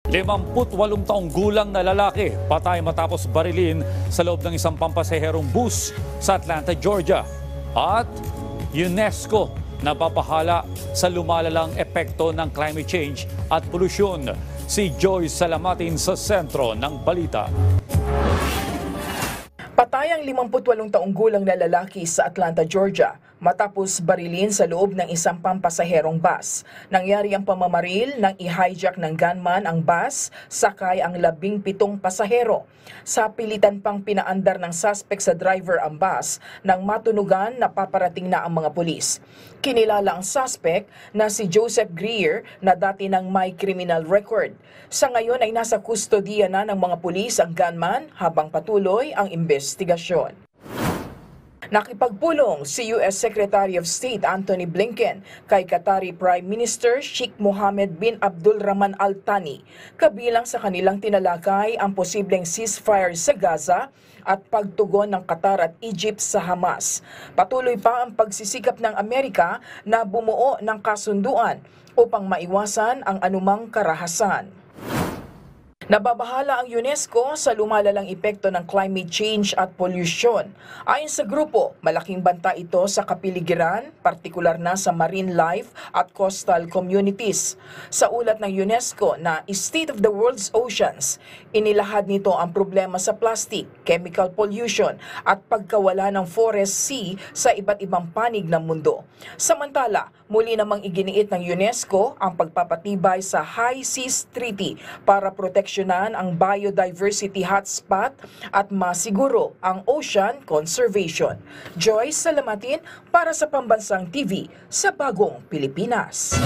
58 taong gulang na lalaki patay matapos barilin sa loob ng isang pampasaherong bus sa Atlanta, Georgia. At UNESCO napapahala sa lumalalang epekto ng climate change at polusyon. Si Joyce Salamatin sa sentro ng balita. Patay ang 58 taong gulang na lalaki sa Atlanta, Georgia matapos barilin sa loob ng isang pampasaherong bus. Nangyari ang pamamaril nang i-hijack ng gunman ang bus, sakay ang 17 pasahero. Sa pilitan pang pinaandar ng suspect sa driver ang bus nang matunugan na paparating na ang mga pulis. Kinilala ang suspect na si Joseph Greer na dati ng may criminal record. Sa ngayon ay nasa kustodiya na ng mga pulis ang gunman habang patuloy ang investigasyon. Nakipagpulong si U.S. Secretary of State Antony Blinken kay Qatari Prime Minister Sheikh Mohammed bin Abdulrahman Al Thani. Kabilang sa kanilang tinalakay ang posibleng ceasefire sa Gaza at pagtugon ng Qatar at Egypt sa Hamas. Patuloy pa ang pagsisikap ng Amerika na bumuo ng kasunduan upang maiwasan ang anumang karahasan. Nababahala ang UNESCO sa lumalalang epekto ng climate change at pollution. Ayon sa grupo, malaking banta ito sa kapiligiran, partikular na sa marine life at coastal communities. Sa ulat ng UNESCO na State of the World's Oceans, inilahad nito ang problema sa plastic, chemical pollution at pagkawala ng forest sea sa iba't ibang panig ng mundo. Samantala, muli namang iginiit ng UNESCO ang pagpapatibay sa High Seas Treaty para proteksyonan ang biodiversity hotspot at masiguro ang ocean conservation. Joyce Salamatin para sa Pambansang TV sa Bagong Pilipinas.